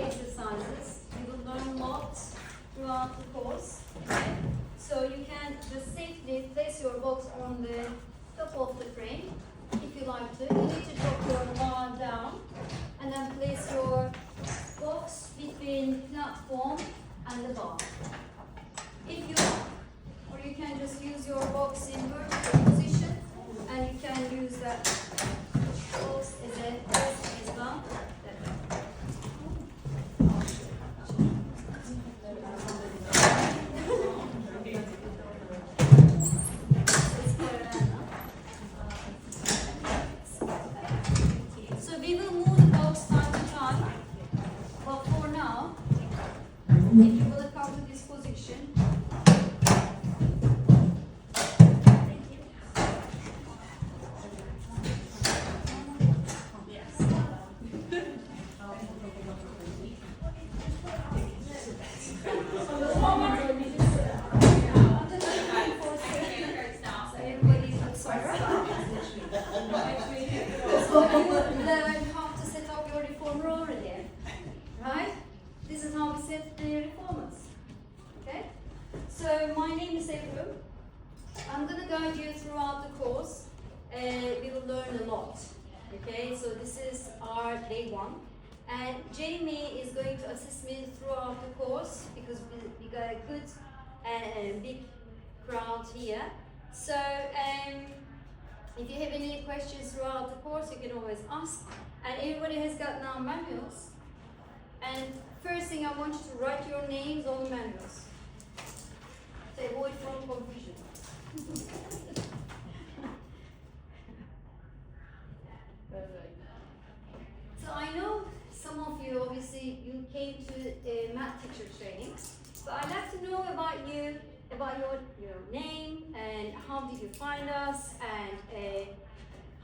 exercises. You will learn lots throughout the course. Okay? So you can just safely place your box on the top of the frame if you like to. You need to drop your bar down and then place your box between platform and the bar. If you or you can just use your box in vertical position and you can use that box as a rest as well. So we will move the box time to time, but for now, if you will come to this position, learn how to set up your reformer already, right? This is how we set the reformers, okay? So my name is Ebru. I'm going to guide you throughout the course. We will learn a lot, okay? So this is our day one. And Jamie is going to assist me throughout the course because we got a good and big crowd here. So if you have any questions throughout the course, you can always ask. And everybody has got now manuals. And first thing, I want you to write your names on the manuals to avoid from confusion. So I know some of you, obviously, you came to math teacher training. So I'd like to know about you, about your name, and how did you find us, and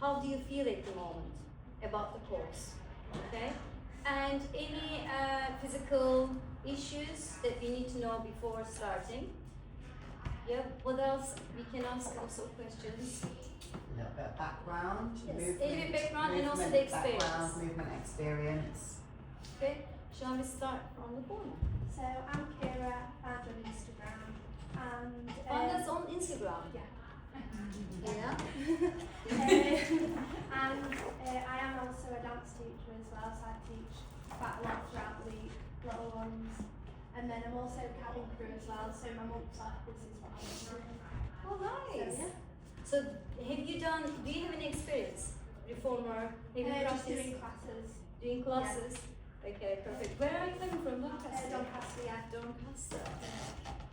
how do you feel at the moment about the course, okay? And any physical issues that we need to know before starting. Yeah, what else? We can ask also questions. A little bit of background, Yes, movement, a little bit background and also the experience. background, movement experience. Okay, shall we start from the corner? So I'm Kira, found on Instagram, and Find us on Instagram. yeah. Yeah. And I am also a dance teacher as well, so I teach quite a lot throughout the week, little ones. And then I'm also cabin crew as well, so my month's off, this is what I'm doing. Oh, nice. So, yeah. So, have you done? Do you have any experience, reformer? Have you Just practiced doing classes. doing classes? Okay, perfect. Where are you coming from? Doncaster. Doncaster, yeah. Doncaster.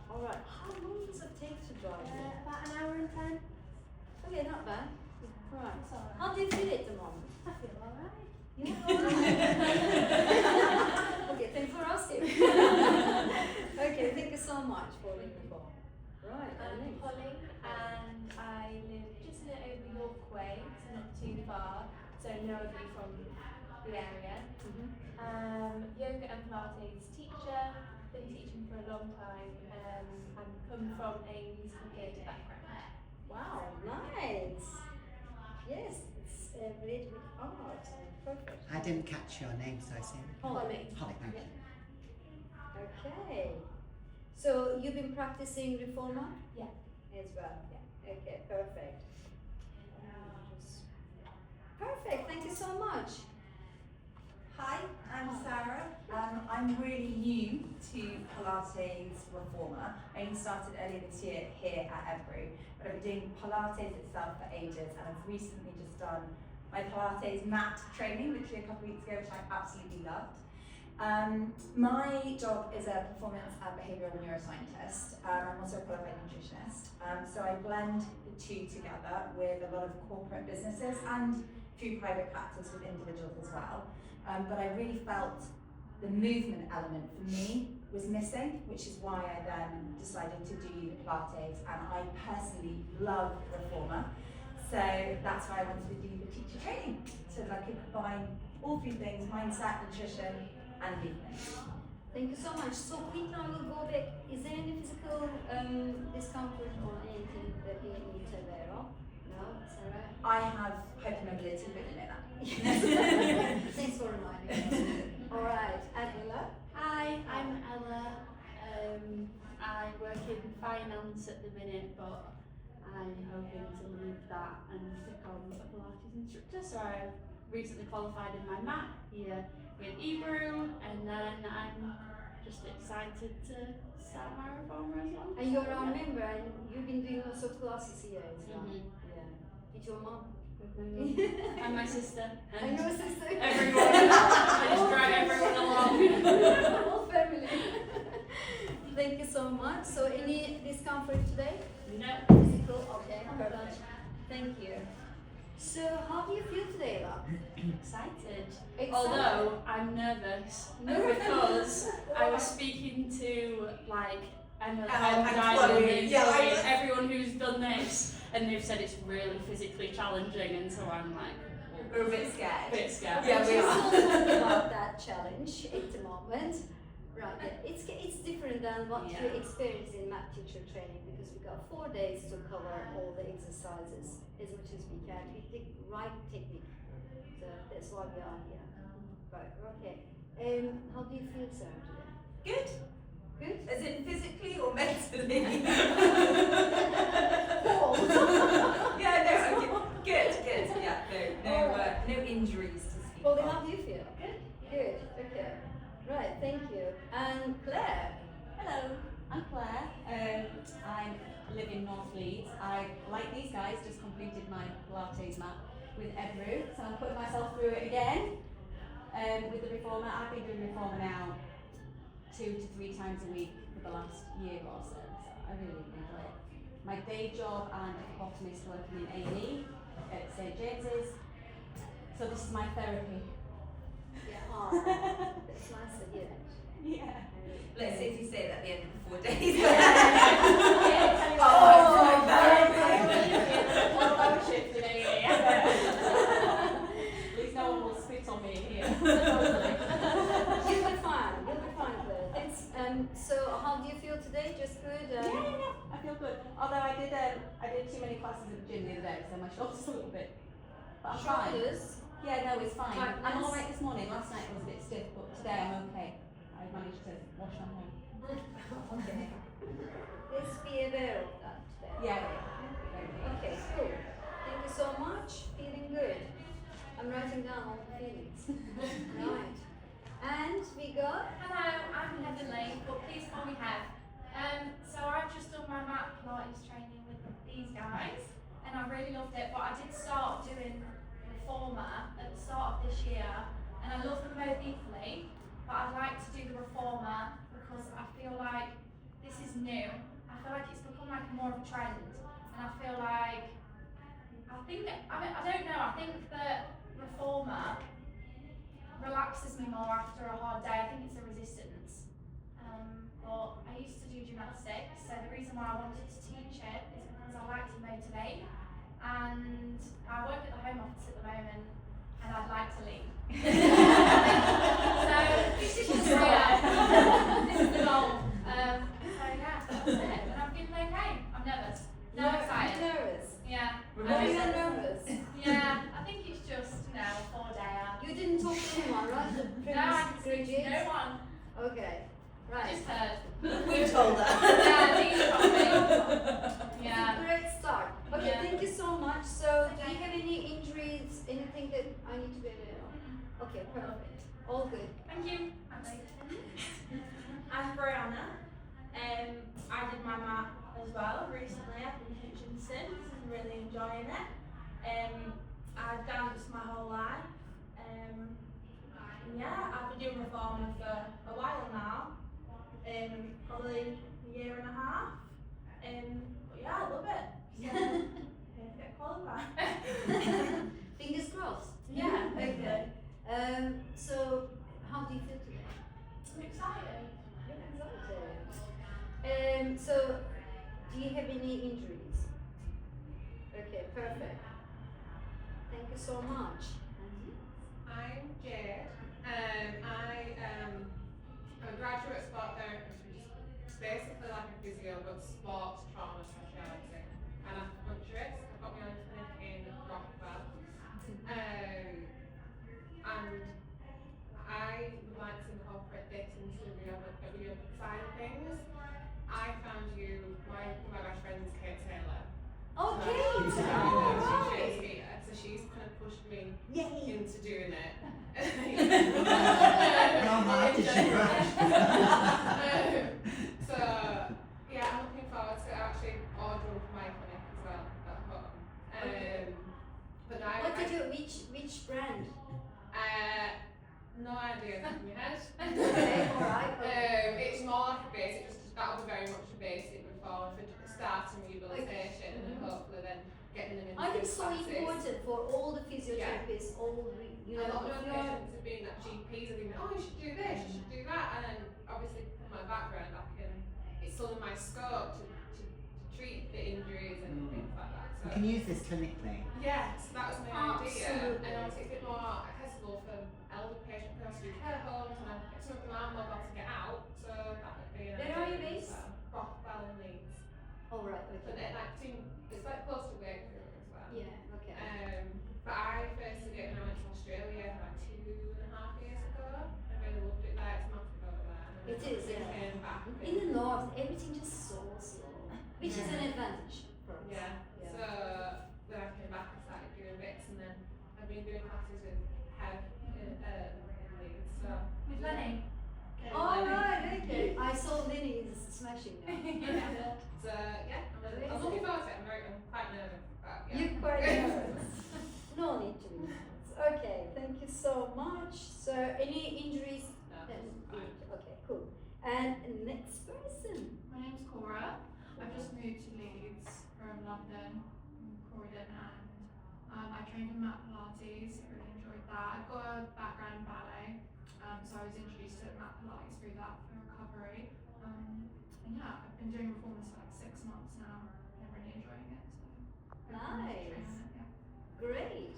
All right. How long does it take to drive here? About an hour and 10. Okay, not bad. Right. It's alright. How do you feel at the moment? I feel alright. You alright? Okay, thanks for asking. Okay, thank you so much for the info. Right, I'm Alex. Polly and I live just in over York Way, so not too far, so know of you from the area. Yoga and Pilates teacher, been teaching for a long time, and come from a musical theatre background. Wow, nice. Yes, it's related with art. Perfect. I didn't catch your name, so I say Holly. Holly, thank you. Okay. So you've been practicing reformer? Yeah. As well? Yeah. Okay, perfect. Perfect, thank you so much. Hi, I'm Sarah. I'm really new to Pilates Reformer. I only started earlier this year here at Ebru, but I've been doing Pilates itself for ages, and I've recently just done my Pilates mat training, literally a couple of weeks ago, which I absolutely loved. My job is a performance and behavioural neuroscientist. I'm also a qualified nutritionist. So I blend the two together with a lot of corporate businesses and through private practice with individuals as well. But I really felt the movement element for me was missing, which is why I then decided to do the Pilates, and I personally love Reformer. So that's why I wanted to do the teacher training, so that I could combine all three things: mindset, nutrition, and movement. Thank you so much. So quickly I will go back. Is there any physical discomfort or anything that we need to aware of? No, Sarah? I have hypermobility, but you know that. Thanks for reminding me. All right, Adela? work in finance at the minute, but I'm hoping to leave that and become a Pilates instructor. So I recently qualified in my mat here in Ebro, and then I'm just excited to start my reformer as well. And you're our member, and you've been doing lots of classes here as well. Mhm. Yeah. With your mom. And my sister. And your sister. Everyone. I just drag everyone along. Whole family. Thank you so much. So any discomfort today? No. Physical? Okay, perfect. Thank you. So how do you feel today, love? Excited. Excited? Although I'm nervous because I was speaking to like Emma and and Chloe. Yeah, I was- everyone who's done this, and they've said it's really physically challenging, and so I'm like We're a bit scared. a bit scared. Yeah, we We're are. still talking about that challenge at the moment. Right, yeah. It's different than what you Yeah. experience in math teacher training because we got 4 days to cover all the exercises as much as we can with the right technique. So that's why we are here. Right, okay. How do you feel, Sarah, today? Good. Good? As in physically or mentally? Yeah, no, okay. Good. Yeah, no injuries to speak Well, then of. how do you feel? Good. Good, okay. Right, thank you. And Claire? Hello, I'm Claire. I live in North Leeds. I, like these guys, just completed my Pilates mat with Ebru, so I'm putting myself through it again with the reformer. I've been doing reformer now 2 to 3 times a week for the last year or so I really enjoy it. My day job, I'm a phlebotomist working in A&E at St James's, so this is my therapy. Yeah. Oh, that's nice to hear. Yeah. Let's see if you say that at the end of the 4 days. At least no one will spit on me here. You'll be fine, Claire. Thanks. So how do you feel today? Just good? Yeah, I feel good. Although I did too many classes at the gym the other day, so my shoulder's a little bit. But I'm fine. Shoulders? Yeah, no, it's fine. Tightness? I'm alright this morning. Last night was a bit stiff, but today I'm okay. I managed to wash my hair. Okay. Let's be aware of that today. Yeah. Okay, cool. Thank you so much. Feeling good. I'm writing down all the feelings. Right. And we got Hello, I'm Heatherly, but please call me Hev. So I've just done my mat Pilates training with these guys, and I really loved it. But I did start doing reformer at the start of this year, and I love them both equally. But I'd like to do the reformer because I feel like this is new. I feel like it's become like more of a trend, and I feel like I don't know. I think that reformer relaxes me more after a hard day. I think it's a resistance. But I used to do gymnastics, so the reason why I wanted to teach it is because I like to motivate. And I work at the Home Office at the moment, and I'd like to leave. So this is the this is the goal. So yeah, that's it. And I'm feeling okay. I'm nervous. No, excited. nervous. Yeah. Why are you nervous? Yeah, I think it's just, you know, a 4-dayer. You didn't talk to anyone, right? The No, I can previous speak to no graduates? one. Okay. I Right. just heard. We told her. Yeah, these told me. Yeah. Great start. Okay, Yeah. thank you so much. So, do you have any injuries? Anything that I need to be aware of? Okay, perfect. All good. Thank you. I'm Brianna. I did my mat as well recently. I've been teaching since and really enjoying it. I've danced my whole life. Yeah, I've been doing reformer for a while now. Probably a year and a half. But yeah, I love it. So, hope get qualified. Fingers crossed. Yeah, Okay. So, how do you feel today? I'm excited. You're excited. So, do you have any injuries? Okay, perfect. Thank you so much. I'm Jade. I am a graduate sport therapist, which is basically like a physio but sports trauma speciality. And I'm acupuncturist. I've got my own clinic in Rockville. And I would like to incorporate this into the other side of things. I found great. She's Alright. here, so she's kind of pushed me Yay. into doing it. How hard did she rush? So yeah, I'm looking forward to actually ordering for my clinic as well at home. But no, What did you, which brand? no idea off my head. Okay, alright. It's more like a basic, just that'll be very much a basic reform for starting rehabilitation and hopefully then getting them into I think it's so classes. important for all the physiotherapists, A lot of my patients have been that GPs have been, oh, you should do this, you should do that, and then obviously from my background, it's sort of my scope to treat the injuries and things like that. You So can use this clinically. yeah, so that was my idea, Absolutely. and obviously it's a bit more accessible for elder patients who have to do care homes, and it's something I'm not able to get out, so that would be an Where are you idea based? as well. Rothwell and Leeds. Alright, But okay. it's like close to Wakefield as well. Yeah, okay. But I first did it when I went to Australia like 2.5 years ago. I really loved it there. It's massive over there. And It then is, I yeah. came back. In the north, everything just so slow, which is an advantage for us. Yeah. Yeah. So then I came back and started doing bits, and then I've been doing classes with Hev in Leeds. So With Lenny. All right, okay. I saw Lenny is smashing now. So yeah, I'm looking forward to it. I'm quite nervous. But yeah. You're quite nervous. No need to be nervous. Okay, thank you so much. So, any injuries? No, Then it's fine. okay, cool. And next person. My name's Cora. I've just moved to Leeds from London, from Croydon, and I trained in mat Pilates. I really enjoyed that. I've got a background in ballet, so I was introduced to mat Pilates through that for recovery. And yeah, I've been doing reformers for like 6 months now, and I'm really enjoying it. So Nice. yeah. Great.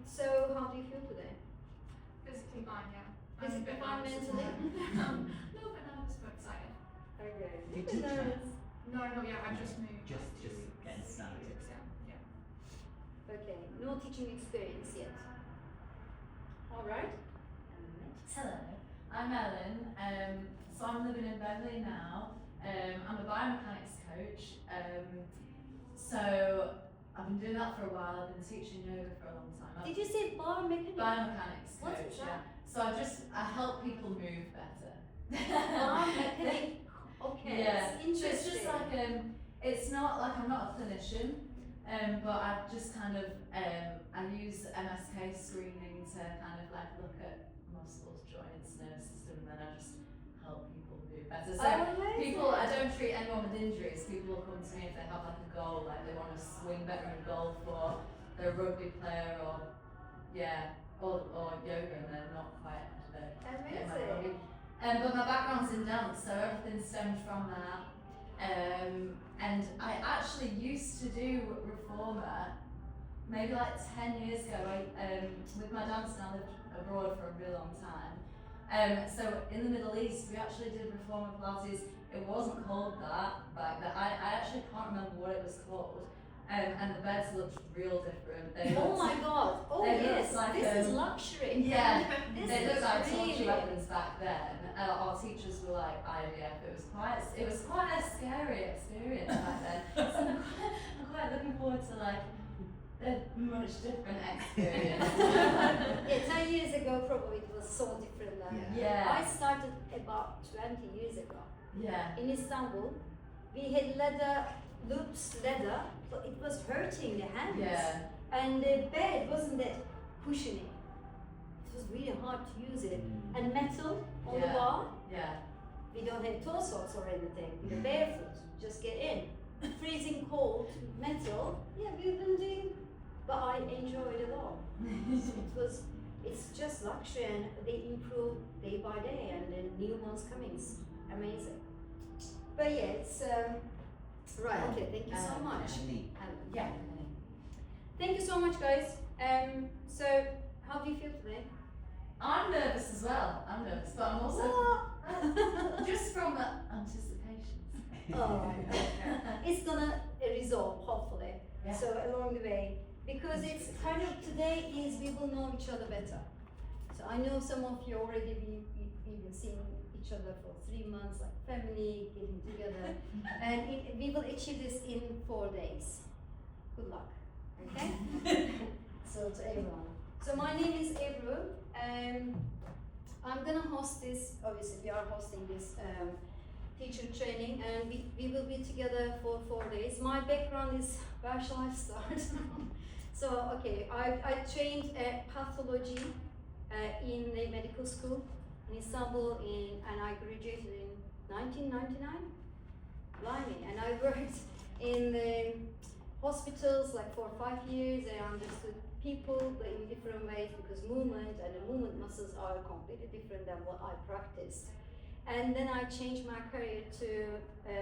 So, how do you feel today? Physically fine, yeah. Physically I'm a bit fine nervous as mentally? well. A little bit nervous, but excited. Okay. Do you teach Nervous. No, not yet. I've just moved. Just like, 2 weeks. getting started. Yeah. Okay, no teaching experience yet. All right. Hello, I'm Ellen. So I'm living in Beverley now. I'm a biomechanics coach. So I've been doing that for a while. I've been teaching yoga for a long time. Did you say bar mechanic? Biomechanics What coach, is yeah. that? So I help people move better. Bar mechanic. Okay. Yeah. It's So it's interesting. just like it's not like I'm not a clinician, but I just kind of I use MSK screening to kind of like look at muscles, joints, nervous system, and then I just help people move better. So people, I don't treat anyone with injuries. People will come to me if they have like a goal, like they want to swing better in golf, or they're a rugby player, or yoga, and they're not quite getting my body. But my background's in dance, so everything stemmed from that. And I actually used to do reformer maybe like 10 years ago. With my dance, and I lived abroad for a really long time. So in the Middle East, we actually did reformer Pilates. It wasn't called that back then. I actually can't remember what it was called. And the beds looked real different. They Oh looked- my god. Oh they yes. looked like, This is luxury. Yeah, This they is looked like really. torture weapons back then. Our teachers were like IVF. It was quite a scary experience back then. So I'm quite looking forward to like a much different experience. Yeah, 10 years ago probably it was so different than Yeah. I started about 20 years ago Yeah. in Istanbul. We had leather but it was hurting the hands. Yeah. And the bed wasn't that cushiony. It was really hard to use it. And metal on the Yeah. bar. Yeah. We don't have toe socks or anything. We're barefoot. Just get in. Freezing cold metal. Yeah, we've been doing, but I enjoyed it all. It's just luxury, and they improve day by day, and then new ones coming. It's amazing. But yeah, it's right. Okay, thank you so much. Yeah. Thank you so much, guys. So how do you feel today? I'm nervous as well. I'm nervous, but I'm also just from the anticipation. Oh, it's gonna resolve hopefully. Yeah. So along the way, because it's kind of today is we will know each other better. So I know some of you already we've been seeing each other for 3 months, like family getting together, and we will achieve this in 4 days. good luck. Okay? So to everyone. So my name is Ebru. I'm gonna host this, obviously we are hosting this teacher training, and we will be together for 4 days. My background is, where shall I start? So, okay, I trained pathology in a medical school in Istanbul, and I graduated in 1999. Blimey, and I worked in hospitals like for 5 years. I understood people, but in different ways, because movement and the movement muscles are completely different than what I practiced. And then I changed my career to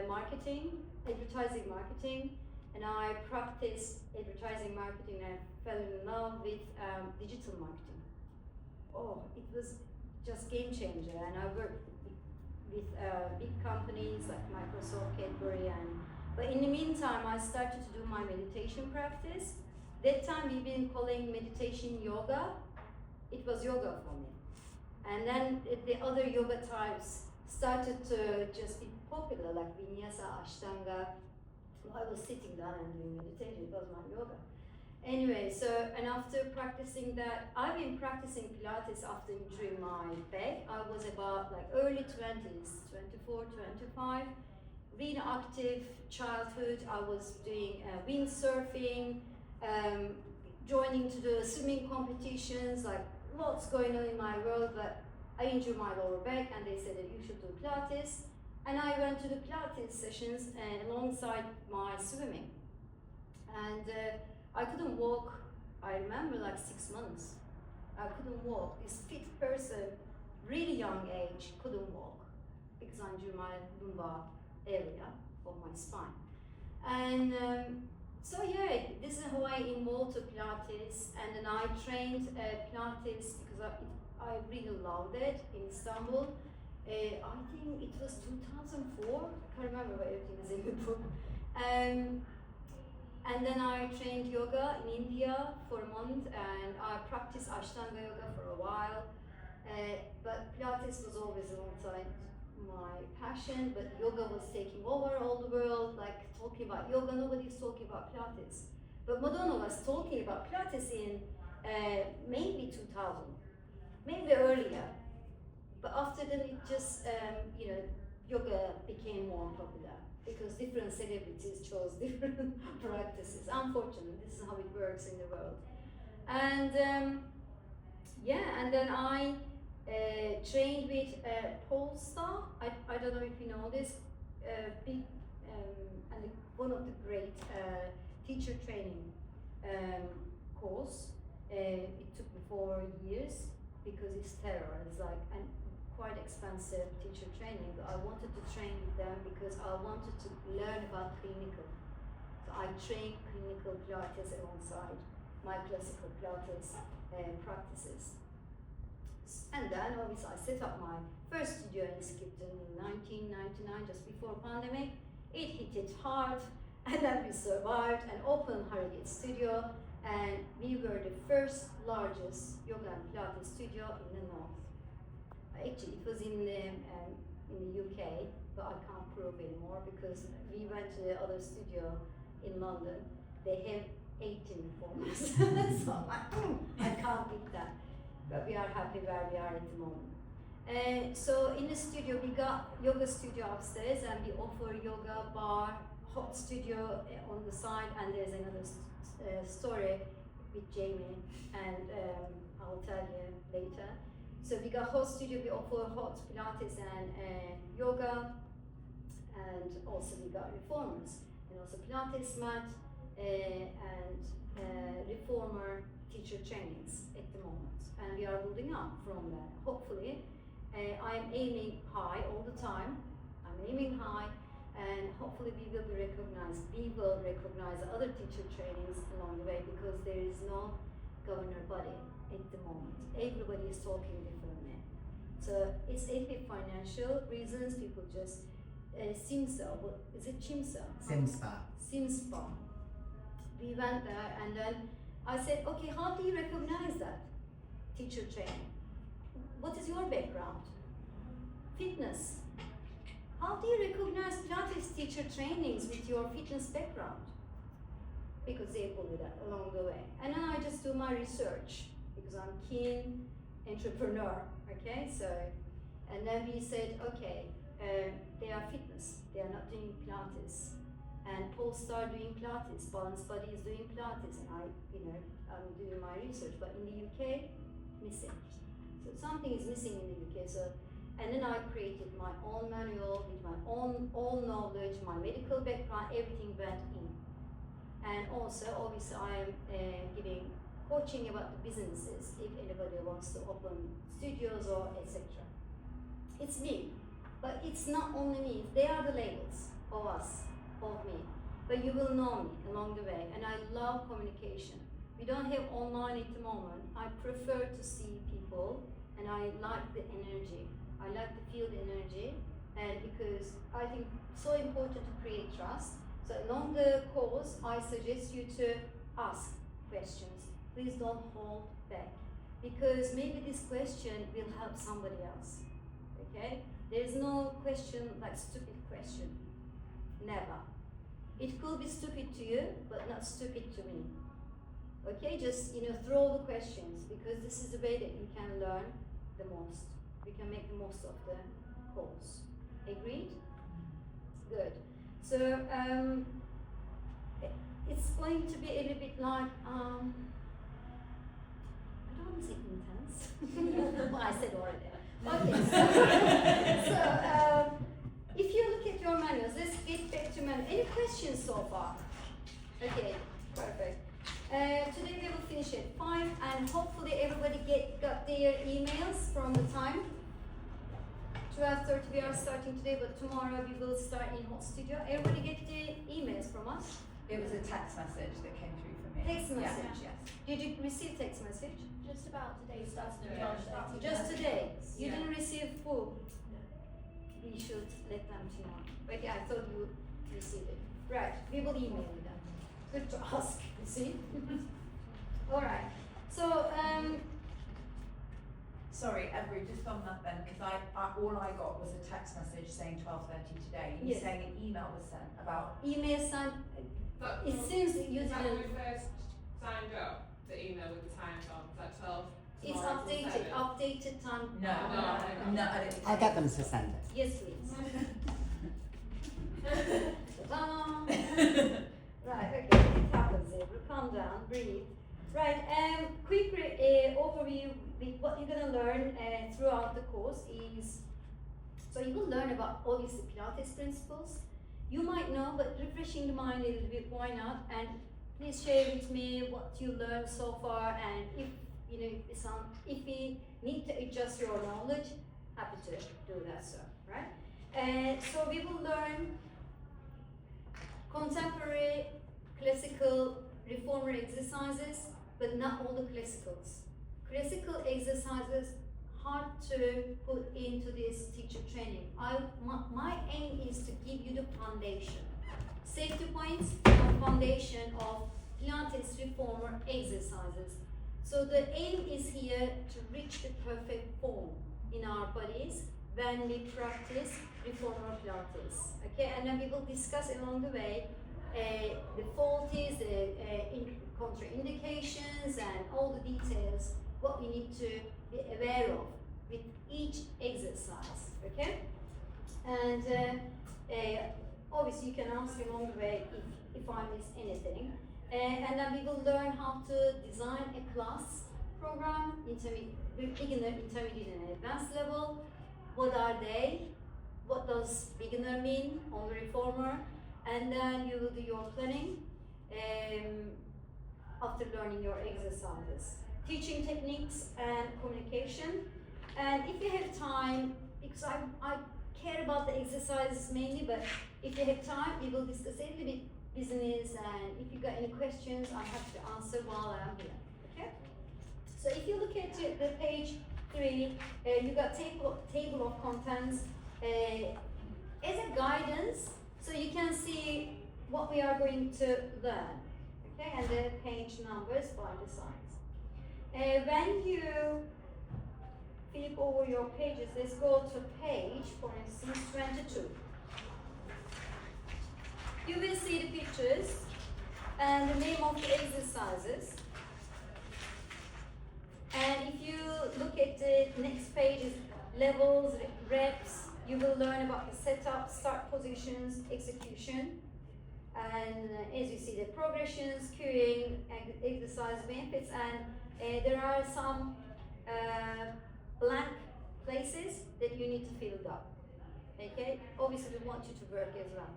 marketing, advertising marketing, and I practiced advertising marketing and fell in love with digital marketing. Oh, it was just game changer, and I worked with big companies like Microsoft, Cadbury, but in the meantime I started to do my meditation practice. That time we've been calling meditation yoga. It was yoga for me. And then the other yoga types started to just be popular, like Vinyasa, Ashtanga. I was sitting down and doing meditation, it was my yoga. Anyway, so, and after practicing that, I've been practicing Pilates after injuring my back. I was about like early 20s, 24, 25, really active childhood. I was doing windsurfing, joining to the swimming competitions, like lots going on in my world, but I injured my lower back and they said that you should do Pilates. And I went to the Pilates sessions alongside my swimming. And I couldn't walk, I remember like 6 months. I couldn't walk. This fit person, really young age, couldn't walk because I injured my lumbar area of my spine. And so yeah, this is how I involved to Pilates, and then I trained Pilates because I really loved it in Istanbul. I think it was 2004, I can't remember, but everything is in the book. And then I trained yoga in India for a month, and I practiced Ashtanga yoga for a while. But Pilates was always alongside my passion, but yoga was taking over all the world, like talking about yoga, nobody's talking about Pilates. But Madonna was talking about Pilates in maybe 2000, maybe earlier. But after that it just, yoga became more popular because different celebrities chose different practices. Unfortunately, this is how it works in the world. And and then I trained with Polestar. I don't know if you know this, big and one of the great teacher training course. It took me 4 years because it's terror. It's like an quite expensive teacher training, but I wanted to train with them because I wanted to learn about clinical. So I trained clinical Pilates alongside my classical Pilates practices. And then obviously I set up my first studio in Skipton in 1999, just before pandemic. It hit it hard, and then we survived and opened Harrogate Studio, and we were the first largest yoga and Pilates studio in the north. Actually, it was in the UK, but I can't prove anymore because we went to the other studio in London. They have 18 reformers, so I'm like, I can't beat that. But we are happy where we are at the moment. So in the studio, we got yoga studio upstairs, and we offer yoga bar, hot studio on the side, and there's another story with Jamie, and I'll tell you later. So we got hot studio, we offer hot Pilates and yoga, and also we got reformers, and also Pilates mat and reformer teacher trainings at the moment. And we are building up from that. Hopefully, I'm aiming high all the time. I'm aiming high, and hopefully we will be recognized. We will recognize other teacher trainings along the way because there is no governor body at the moment. Everybody is talking differently. So it's either financial reasons, people just Simsa, what is it, Chimsa? Simspa. We went there, and then I said, okay, how do you recognize that teacher training? What is your background? Fitness. How do you recognize Pilates teacher trainings with your fitness background? because they told me that along the way. And then I just do my research because I'm keen entrepreneur, okay? So, and then we said, okay, they are fitness, they are not doing Pilates. And Paul started doing Pilates, Balance Body is doing Pilates, and I'm doing my research, but in the UK, missing. So something is missing in the UK. So, and then I created my own manual with my own knowledge, my medical background, everything went in. And also, obviously, I am giving coaching about the businesses if anybody wants to open studios or etc. It's me, but it's not only me. They are the labels of us, of me. But you will know me along the way, and I love communication. We don't have online at the moment. I prefer to see people, and I like the energy. I like to feel the energy, and because I think it's so important to create trust. So along the course, I suggest you to ask questions. Please don't hold back, because maybe this question will help somebody else. Okay? There is no question like stupid question. Never. It could be stupid to you, but not stupid to me. Okay? Just throw the questions, because this is the way that you can learn the most. We can make the most of the course. Agreed? Good. So it's going to be a little bit like I don't want to say intense. Well, I said already. Okay. So if you look at your manuals, let's get back to manual. Any questions so far? Okay, perfect. Today we will finish at 5, and hopefully everybody got their emails from the time. 12:30 we are starting today, but tomorrow we will start in Hot Studio. Everybody get the emails from us? It was a text message that came through for me. Text message? Yes. Did you receive text message? Just about today started the Yeah. project. Just today? You Yeah. didn't receive full? We should let them know. But yeah, I thought you received it. Right, we will email you then. Good to ask, you see? Alright, so Sorry, Every, just on that then, because all I got was a text message saying 12:30 today. You're Yes. saying an email was sent about. email sent, But it seems that you is that when didn't, we first signed up, the email with the times on? Is that 12? it's tomorrow till updated, 7? updated time. No, I didn't. I'll get them to send it. Yes, please. Ta-da. Right, okay, it happens there. Calm down, breathe. Right, quick overview with what you're gonna learn throughout the course is, so you will learn about obviously Pilates principles. You might know, but refreshing the mind a little bit, why not? And please share with me what you learned so far, and if if we need to adjust your knowledge, happy to do that, sir, right? So we will learn contemporary, classical, reformer exercises, but not all the classicals. Classical exercises hard to put into this teacher training. My aim is to give you the foundation, safety points, and foundation of Pilates reformer exercises. So the aim is here to reach the perfect form in our bodies when we practice reformer Pilates. Okay, and then we will discuss along the way the faulties, the contraindications, and all the details, what we need to be aware of with each exercise. Okay, and obviously you can ask along the way if I miss anything. And then we will learn how to design a class program, beginner, intermediate, and advanced level. What are they? What does beginner mean on the reformer? And then you will do your planning after learning your exercises. Teaching techniques and communication. And if you have time, because I care about the exercises mainly, but if you have time, we will discuss a little bit business, and if you got any questions, I'm happy to answer while I'm here. Okay? So if you look at the page 3, you got table of contents as a guidance, so you can see what we are going to learn. Okay, and the page numbers by the sides. When you flip over your pages, let's go to page, for instance, 22. You will see the pictures, and the name of the exercises. And if you look at the next page is levels, reps, you will learn about the setup, start positions, execution. And as you see, the progressions, queuing, exercise benefits, and there are some blank places that you need to fill up. Okay, obviously we want you to work as well.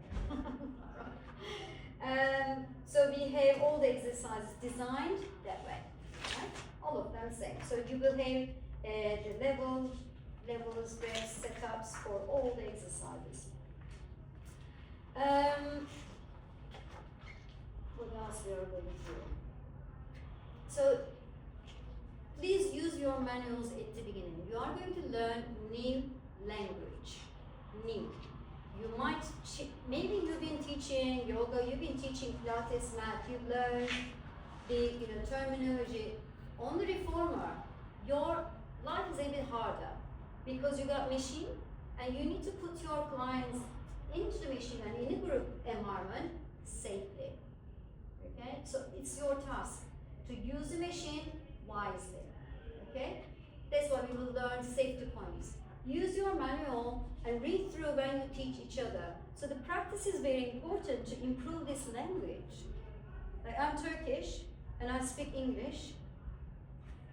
So we have all the exercises designed that way, right? All of them same. So you will have the levels, reps, setups for all the exercises. What else we are going to do? So please use your manuals at the beginning. You are going to learn new language. New. You might, maybe you've been teaching yoga, you've been teaching Pilates, math, you've learned the terminology. On the reformer, your life is a bit harder because you got machine and you need to put your clients into the machine and in a group environment safely. Okay, so it's your task to use the machine wisely. Okay, that's why we will learn safety points. Use your manual and read through when you teach each other. So the practice is very important to improve this language. Like I'm Turkish and I speak English.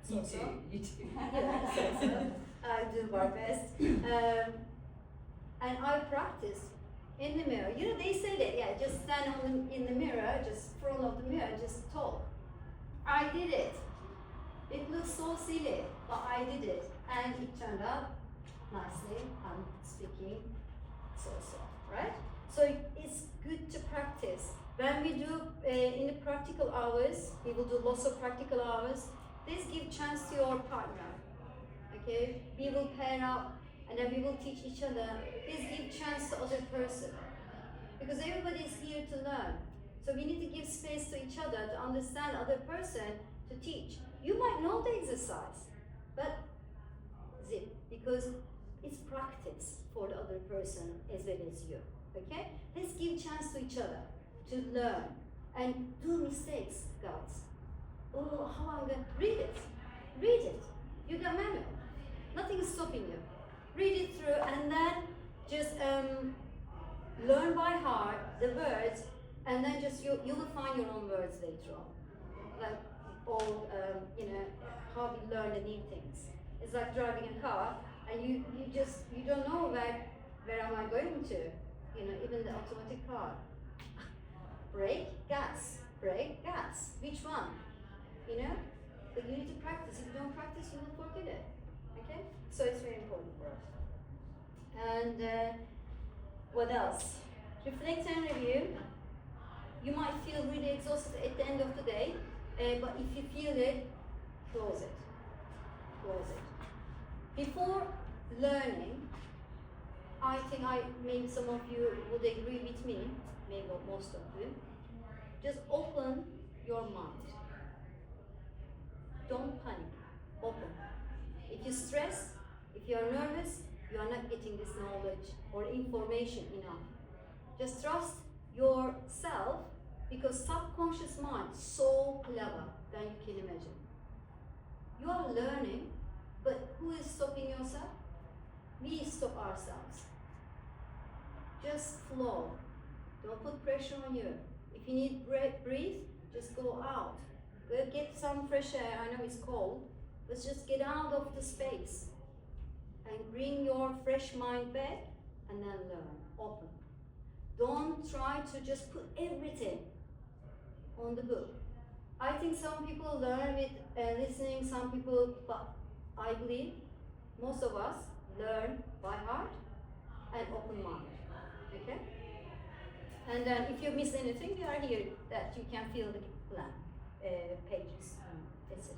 You too. Yeah, so. I do my best. And I practice in the mirror. You know, they say that, yeah, just stand in the mirror, just front of the mirror, just talk. I did it. It looks so silly, but I did it. And it turned out nicely. I'm speaking so, right? So it's good to practice. When we do in the practical hours, we will do lots of practical hours. Please give chance to your partner. Okay, we will pair up and then we will teach each other. Please give chance to other person because everybody is here to learn. So we need to give space to each other to understand other person to teach. You might know the exercise, but zip because it's practice for the other person as well as you. Okay, let's give chance to each other to learn and do mistakes, guys. Oh, how I'm gonna read it? Read it. You got manual. Nothing is stopping you. Read it through and then just learn by heart the words, and then just you will find your own words later on. Like all how we learn the new things. It's like driving a car, and you don't know where am I going to? Even the automatic car. Brake, gas. Brake, gas. Which one? But you need to practice. If you don't practice, you will forget it. Okay? So it's very important for us. And what else? Reflect and review. You might feel really exhausted at the end of the day, but if you feel it, close it. Close it. Before learning, I think maybe some of you would agree with me, maybe most of you. Just open your mind. Don't panic. Open. If you stress, if you are nervous, you are not getting this knowledge or information enough. Just trust yourself because subconscious mind is so clever than you can imagine. You are learning, but who is stopping yourself? We stop ourselves. Just flow. Don't put pressure on you. If you need breathe, just go out. Go get some fresh air. I know it's cold, but just get out of the space and bring your fresh mind back and then learn. Open. Don't try to just put everything on the book. I think some people learn with listening, some people, but I believe most of us learn by heart and open mind. Okay? And then if you miss anything, we are here that you can fill the blank pages, etc.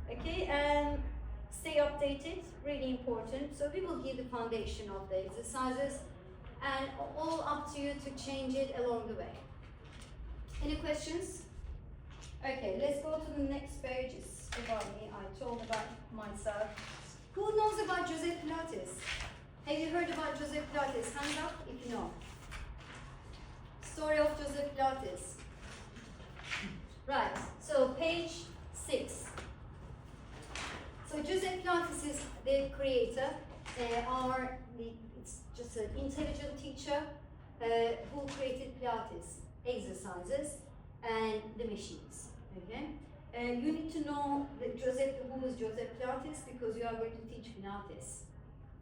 Okay, and stay updated, really important. So we will give the foundation of the exercises and all up to you to change it along the way. Any questions? Okay, let's go to the next page. It's about me. I told about myself. Who knows about Joseph Pilates? Have you heard about Joseph Pilates? Hands up if you know. Story of Joseph Pilates. Right, so page 6. So Joseph Pilates is the creator, it's just an intelligent teacher who created Pilates exercises and the machines. Okay, you need to know that who is Joseph Pilates, because you are going to teach Pilates.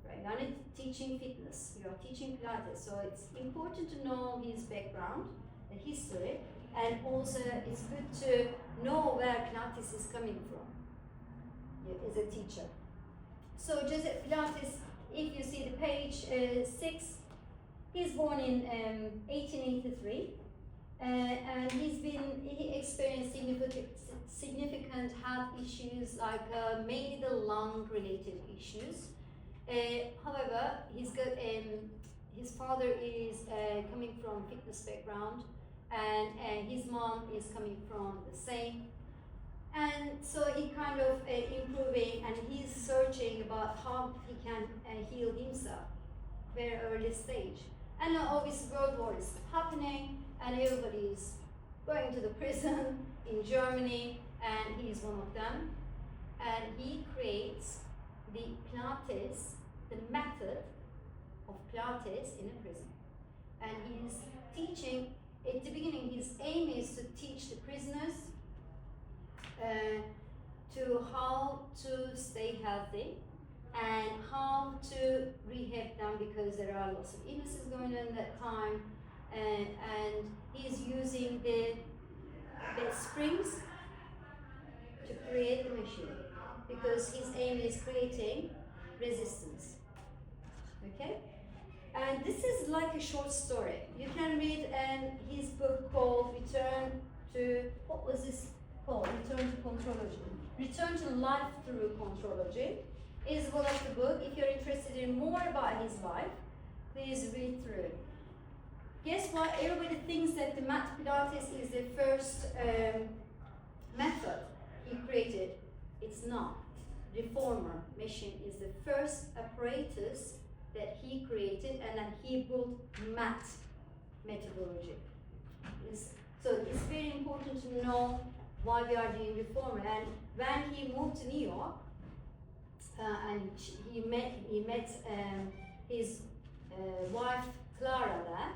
Right, you are not teaching fitness, you are teaching Pilates. So it's important to know his background, the history, and also it's good to know where Pilates is coming from as a teacher. So Joseph Pilates, if you see the page 6, he's born in 1883, and he experienced significant health issues, like mainly the lung related issues. However, his father is coming from fitness background, and his mom is coming from the same. And so he kind of improving, and he's searching about how he can heal himself very early stage. And now obviously World War is happening, and everybody is going to the prison in Germany, and he's one of them. And he creates the Pilates, the method of Pilates in a prison. And he's teaching, at the beginning his aim is to teach the prisoners to how to stay healthy and how to rehab them, because there are lots of illnesses going on at that time, and he's using the springs to create the machine, because his aim is creating resistance. Okay, and this is like a short story. You can read his book called Return to, what was this called? Return to Contrology. Return to Life Through Contrology is one of the book. If you're interested in more about his life, please read through. Guess what? Everybody thinks that the mat Pilates is the first method he created. It's not. Reformer machine is the first apparatus that he created, and then he built mat methodology. So it's very important to know why we are doing reformer. And when he moved to New York, and he met his wife Clara there,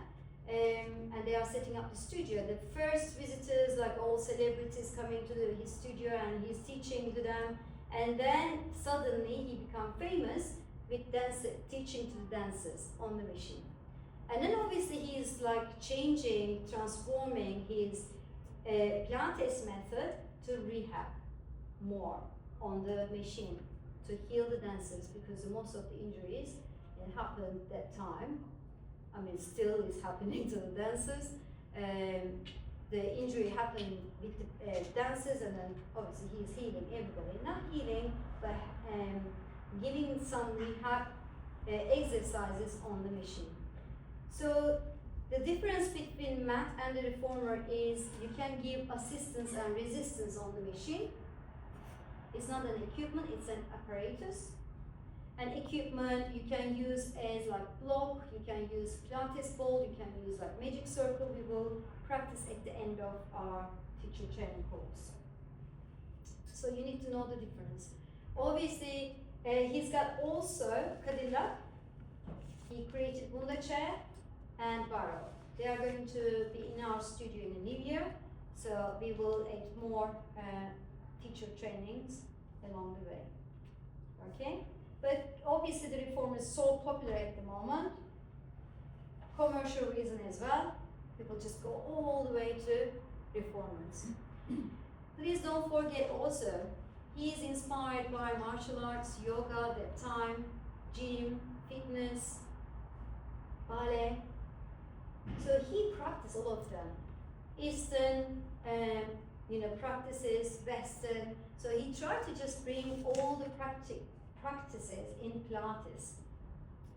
and they are setting up the studio. The first visitors, like all celebrities, coming to his studio, and he's teaching to them. And then suddenly he became famous with teaching to the dancers on the machine. And then obviously he's like changing, transforming his Pilates method to rehab more on the machine to heal the dancers, because most of the injuries happened that time. I mean, still is happening to the dancers. The injury happened with the dancers, and then obviously he's healing everybody. Not healing, but giving some rehab exercises on the machine. So the difference between mat and the reformer is you can give assistance and resistance on the machine. It's not an equipment, it's an apparatus. An equipment you can use as like block, you can use Pilates ball, you can use like magic circle. We will practice at the end of our teacher training course. So you need to know the difference. Obviously, he's got also Kadilla. He created Bunda chair and barrel. They are going to be in our studio in the new year, so we will add more teacher trainings along the way. Okay? But obviously the reform is so popular at the moment, commercial reason as well. People just go all the way to reformers. Please don't forget also, he is inspired by martial arts, yoga, that time, gym, fitness, ballet. So he practiced all of them. Eastern, practices, Western. So he tried to just bring all the practices in Pilates.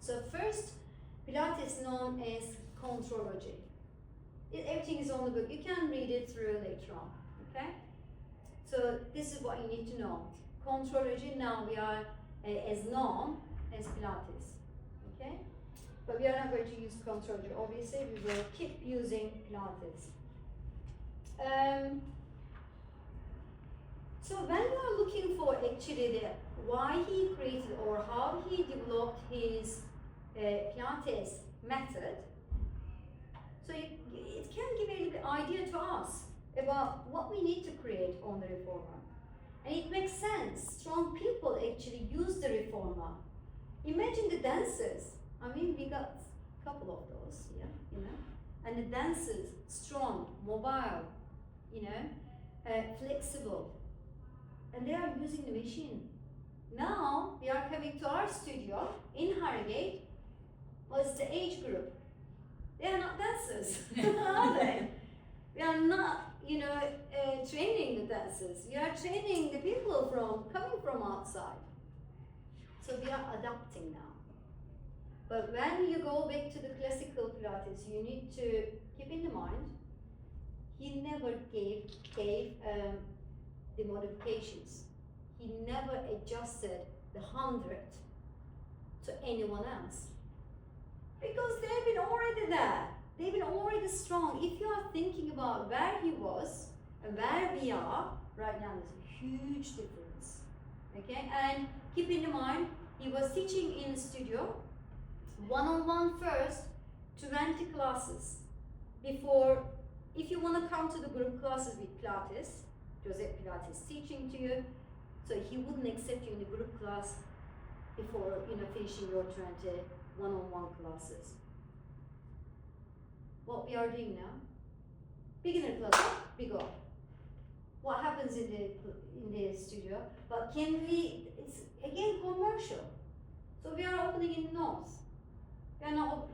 So first, Pilates is known as contrology. Everything is on the book. You can read it through later on. Okay? So this is what you need to know. Contrology, now we are as known as Pilates. Okay? But we are not going to use contrology. Obviously, we will keep using Pilates. So when you are looking for actually the why he created or how he developed his Pilates method, so it can give a little bit idea to us about what we need to create on the reformer. And it makes sense. Strong people actually use the reformer. Imagine the dancers. I mean, we got a couple of those here, you know. And the dancers, strong, mobile, you know, flexible. And they are using the machine. Now, they are coming to our studio in Harrogate. What's the age group? They are not dancers, are they? We are not, you know, training the dancers. We are training the people coming from outside. So we are adapting now. But when you go back to the classical Pilates, you need to keep in mind, he never gave the modifications. He never adjusted the 100 to anyone else. Because they've been already there. They've been already strong. If you are thinking about where he was and where we are, right now there's a huge difference. Okay, and keep in mind, he was teaching in the studio, one-on-one first, 20 classes. Before, if you want to come to the group classes with Pilates, Joseph Pilates teaching to you, so he wouldn't accept you in the group class before, you know, finishing your 20 one-on-one classes. What we are doing now, beginner class, we go. What happens in the studio? But can we? It's again commercial. So we are opening in north.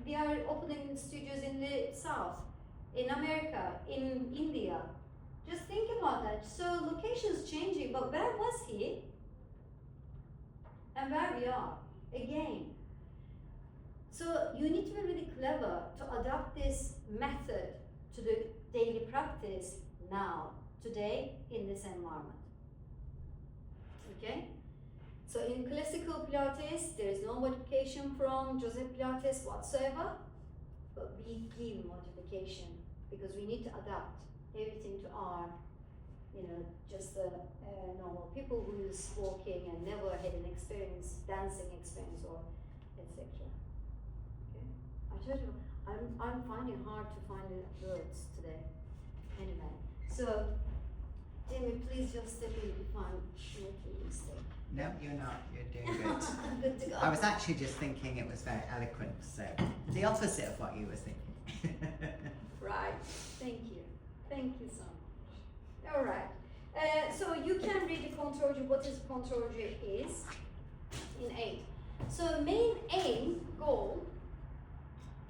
We are opening studios in the south, in America, in India. Just think about that. So locations changing, but where was he? And where we are again. So you need to be really clever to adapt this method to the daily practice now, today, in this environment. Okay? So in classical Pilates, there is no modification from Joseph Pilates whatsoever, but we give modification because we need to adapt everything to our, you know, just the normal people who is walking and never had an experience, dancing experience or etc. I told you, I'm finding hard to find the words today. Anyway, so Jamie, please just step in if I'm making a mistake. No, you're not. You're doing good. Good to go. I was actually just thinking it was very eloquent, so the opposite of what you were thinking. Right. Thank you. Thank you so much. All right. So you can read the control G. What is control G is in 8. So main aim, goal,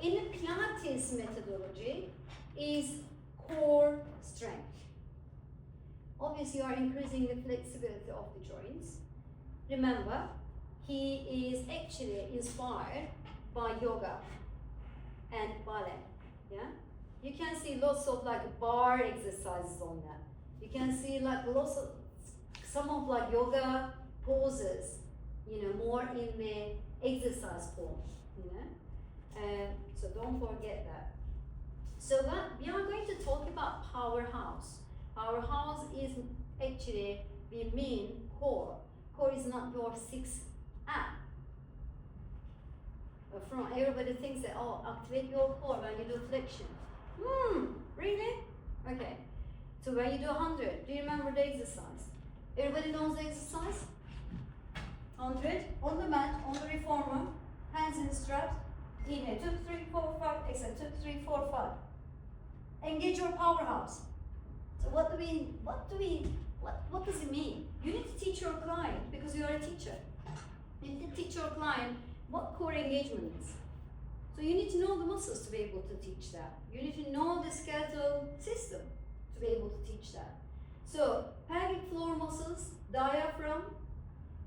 in the Pilates methodology is core strength. Obviously, you are increasing the flexibility of the joints. Remember, he is actually inspired by yoga and ballet. Yeah, you can see lots of like bar exercises on that. You can see like lots of some of like yoga poses. You know, more in the exercise form. You know. So don't forget that. So we are going to talk about powerhouse. Powerhouse is actually, we mean core. Core is not your 6-app. From everybody thinks that, oh, activate your core when you do flexion. Really? Okay. So when you do 100, do you remember the exercise? Everybody knows the exercise? 100, on the mat, on the reformer, hands in straps. Inhale, 2, 3, 4, 5, exhale, 2, 3, 4, 5. Engage your powerhouse. So what does it mean? You need to teach your client, because you are a teacher. You need to teach your client what core engagement is. So you need to know the muscles to be able to teach that. You need to know the skeletal system to be able to teach that. So pelvic floor muscles, diaphragm,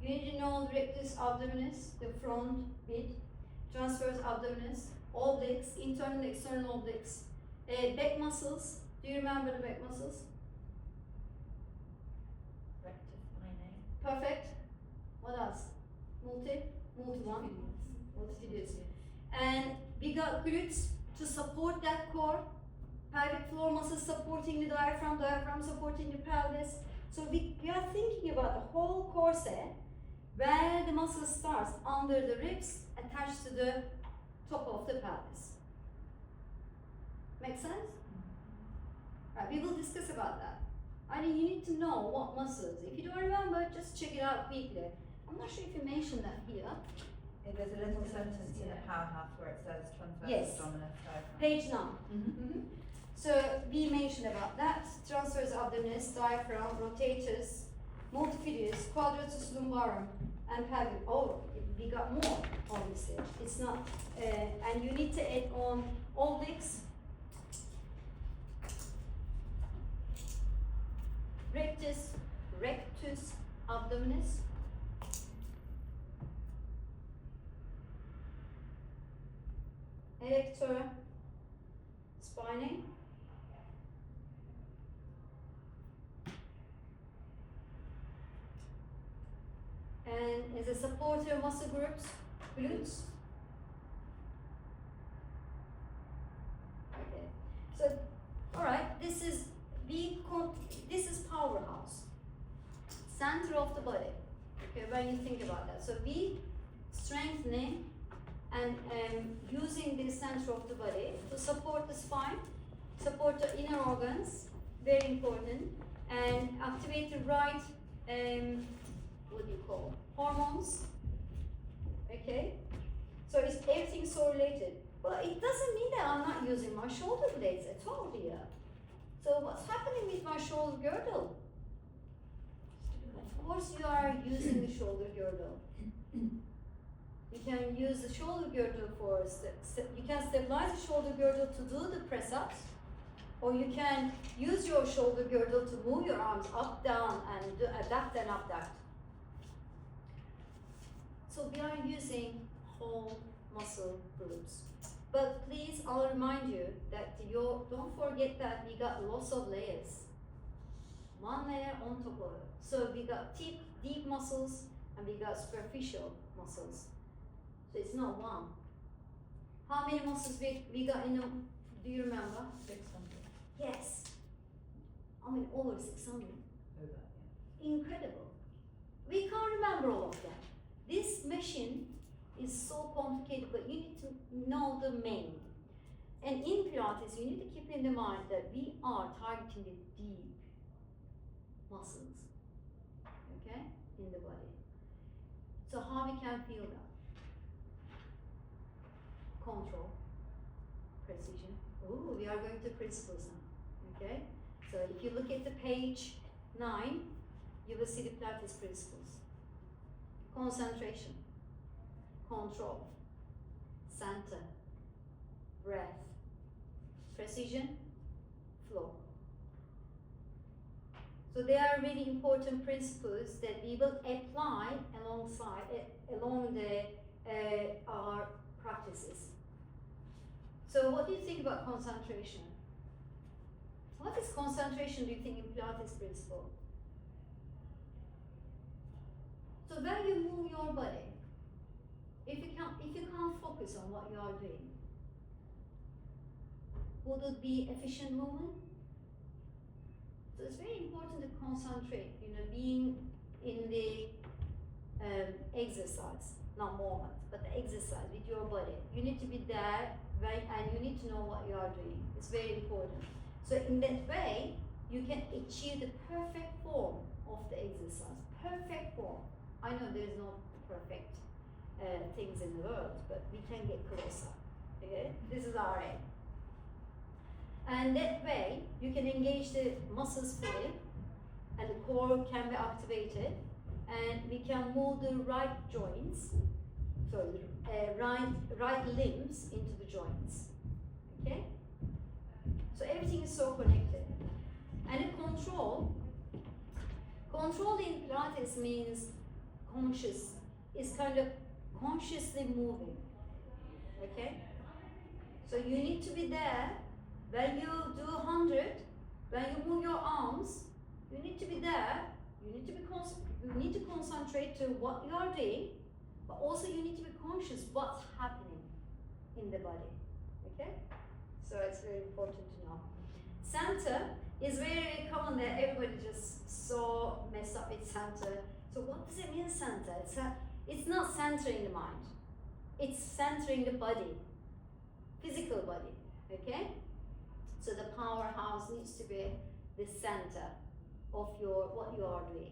you need to know the rectus abdominis, the front bit, transverse abdominis, obliques, internal and external obliques, back muscles. Do you remember the back muscles? Perfect. What else? Multi-one. Multi-digits. And we got glutes to support that core. Pelvic floor muscles supporting the diaphragm supporting the pelvis. So we are thinking about the whole corset where the muscle starts under the ribs attached to the top of the pelvis. Make sense? Right, we will discuss about that. I mean, you need to know what muscles. If you don't remember, just check it out quickly. I'm not sure if you mentioned that here. There's a little sentence in the powerhouse where it says transverse Yes. abdominis diaphragm. Page 9. So we mentioned about that. Transverse abdominis, diaphragm, rotatus, multifidus, quadratus lumbarum, and pelvic. Oh, we got more, obviously. It's not, and you need to add on obliques, rectus abdominis, erector spinae, and as a supporter muscle groups, glutes. Okay, so all right, this is this is powerhouse, center of the body. Okay, when you think about that, so we strengthening and using the center of the body to support the spine, support the inner organs, very important, and activate the right, what do you call, hormones, okay? So it's everything's so related. But it doesn't mean that I'm not using my shoulder blades at all here. So what's happening with my shoulder girdle? Of course you are using the shoulder girdle. You can use the shoulder girdle for, you can stabilize the shoulder girdle to do the press ups, or you can use your shoulder girdle to move your arms up, down, and do abduct and abduct. So we are using whole muscle groups. But please, I'll remind you that don't forget that we got lots of layers. One layer on top of it. So we got deep muscles and we got superficial muscles. So it's not one. How many muscles we got in them? Do you remember? 600. Yes. I mean, over 600. Incredible. We can't remember all of them. This machine is so complicated, but you need to know the main. And in Pilates, you need to keep in mind that we are targeting the deep muscles, okay, in the body. So how we can feel that? Control, precision. Ooh, we are going to principles now, okay? So if you look at the page 9, you will see the Pilates principles. Concentration, control, center, breath, precision, flow. So they are really important principles that we will apply along our practices. So what do you think about concentration? What is concentration, do you think, in Pilates principle? So when you move your body, if you can't focus on what you are doing, would it be efficient movement? So it's very important to concentrate, being in the exercise, not movement, but the exercise with your body. You need to be there, right, and you need to know what you are doing. It's very important. So in that way, you can achieve the perfect form of the exercise. Perfect form. I know there is no perfect things in the world, but we can get closer. Okay, this is our aim. And that way, you can engage the muscles fully, and the core can be activated, and we can move the right joints, right limbs into the joints. Okay? So everything is so connected. And the control in Pilates means conscious, is kind of consciously moving. Okay? So you need to be there. When you do 100, when you move your arms, you need to be there. You need to concentrate to what you are doing, but also you need to be conscious what's happening in the body. Okay? So it's very important to know. Center It's very common that everybody just so messed up with center. So what does it mean, center? It's not centering the mind. It's centering the body, physical body. Okay. So the powerhouse needs to be the center of what you are doing.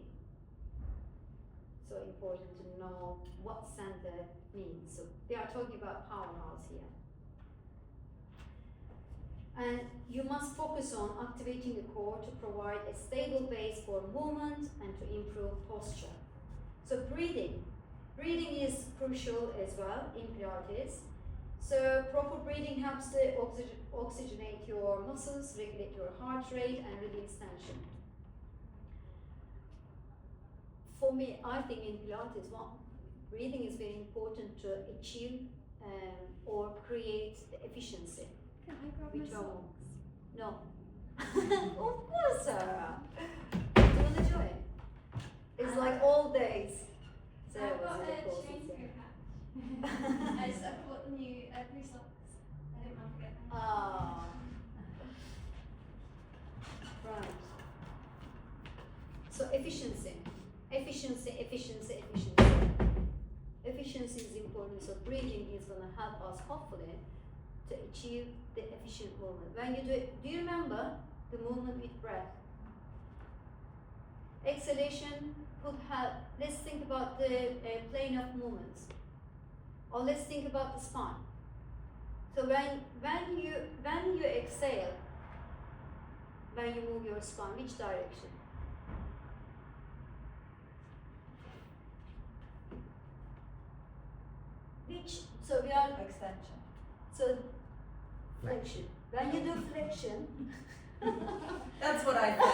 So important to know what center means. So they are talking about powerhouse here. And you must focus on activating the core to provide a stable base for movement and to improve posture. So breathing. Breathing is crucial as well in Pilates. So proper breathing helps to oxygenate your muscles, regulate your heart rate and release tension. For me, I think in Pilates, breathing is very important to achieve or create the efficiency. Can I grab Which my one? socks? No. Of course, Sarah. Do you want to join? It's like all days. Sarah I've got was a in the courses, chain yeah. screw patch. I bought new every socks. I didn't want to get them. Ah. Right. So efficiency. Efficiency is important. So breathing is going to help us hopefully to achieve the efficient movement. When you do it, do you remember the movement with breath? Exhalation could help. Let's think about the plane of movements, or let's think about the spine. So when you exhale, when you move your spine, which direction? So we are Extension. so flexion. When you do flexion, That's what I said.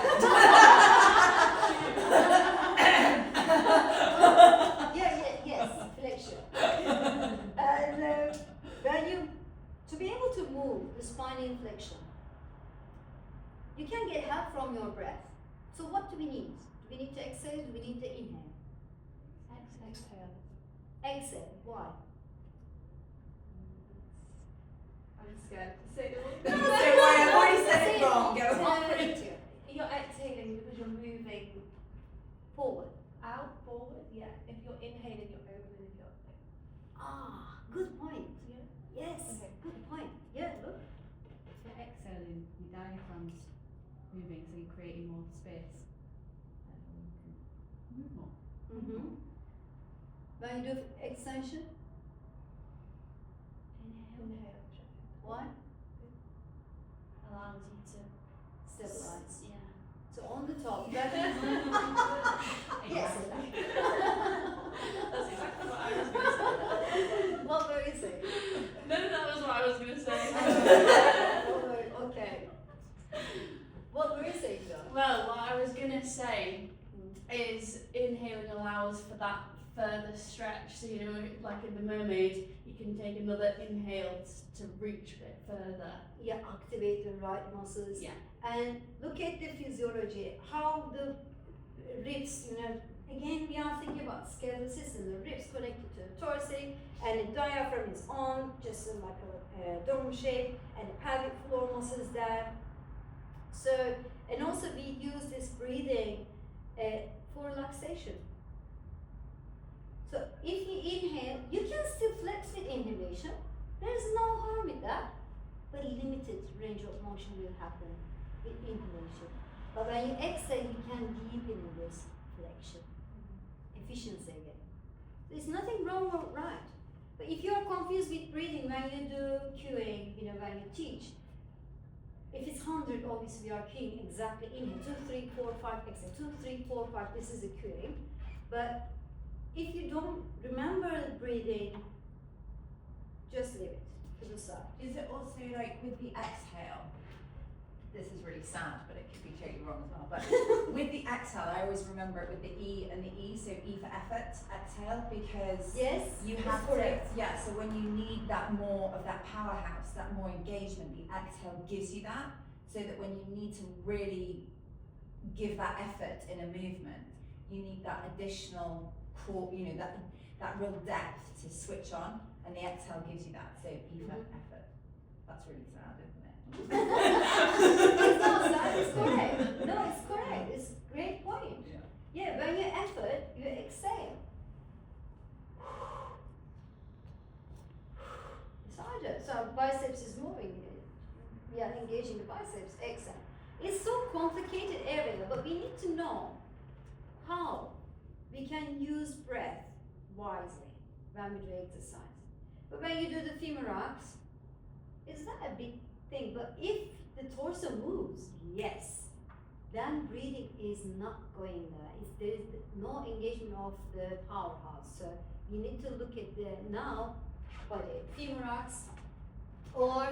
yes, flexion. And when you to be able to move the spine in flexion, you can get help from your breath. So what do we need? Do we need to exhale? Do we need to inhale? Exhale. Exhale. Why? I'm scared to say the wrong Don't thing. say why, I've already said it Say wrong. Go Say on. it. You're exhaling because you're moving Forward. out, forward. Yeah. If you're inhaling, you're opening. If you're like, Ah, good point. yeah. Yes, Okay. good point. Yeah, look. If you're exhaling, your diaphragm's moving, so you're creating more space. Therefore, you can move more. Mm-hmm. When you do extension, Inhale. why? Allows you to Stabilize. Yeah. So on the top, yes. That's exactly what I was going to say. What were you saying? No, that was what I was going to say. Okay. What were you saying, though? Well, what I was going to say is inhaling allows for that further stretch. So, you know, like in the mermaid, you can take another inhale to reach a bit further. Yeah, activate the right muscles. Yeah. And look at the physiology, how the ribs, you know, again we are thinking about skeletal system, the ribs connected to the thoracic, and the diaphragm is on, just like a dome shape, and the pelvic floor muscles there. So, and also we use this breathing for relaxation. So if you inhale, you can still flex with inhalation. There is no harm with that, but limited range of motion will happen with inhalation. But when you exhale, you can deepen in this flexion. Efficiency again. There's nothing wrong or right. But if you are confused with breathing when you do cueing, you know, when you teach, if it's 100, obviously we are cueing exactly inhale, 2, 3, 4, 5, exhale, 2, 3, 4, 5, this is the cueing. But if you don't remember breathing, just leave it to the side. Is it also like with the exhale? This is really sad, but it could be totally wrong as well. But with the exhale, I always remember it with the E and the E. So E for effort, exhale, because Yes, you that's have correct. to. Yeah. So when you need that more of that powerhouse, that more engagement, the exhale gives you that. So that when you need to really give that effort in a movement, you need that additional core. You know that real depth to switch on, and the exhale gives you that. So E for effort. That's really sad, isn't it? It's not sad, it's correct. 100. So biceps is moving. We are engaging the biceps. Excellent. It's so complicated area, but we need to know how we can use breath wisely when we do exercise. But when you do the femorax, it's not a big thing. But if the torso moves, yes, then breathing is not going there. There is no engagement of the powerhouse. So you need to look at the now body, femorax, or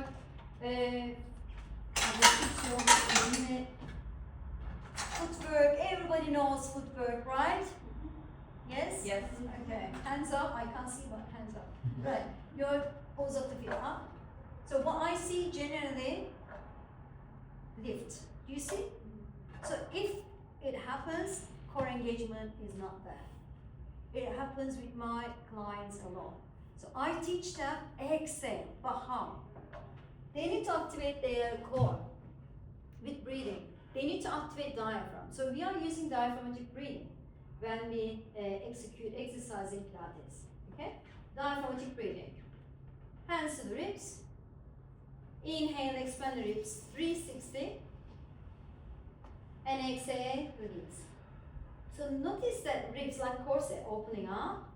footwork. Everybody knows footwork, right? Yes? Yes. Okay. Hands up. I can't see, but hands up. Right. Your pose of the feet up. So what I see generally, lift. Do you see? So if it happens, core engagement is not there. It happens with my clients a lot. So I teach them exhale, but how? They need to activate their core with breathing. They need to activate diaphragm. So we are using diaphragmatic breathing when we execute exercise in Pilates. Okay? Diaphragmatic breathing. Hands to the ribs. Inhale, expand the ribs 360. And exhale, release. So notice that ribs like corset opening up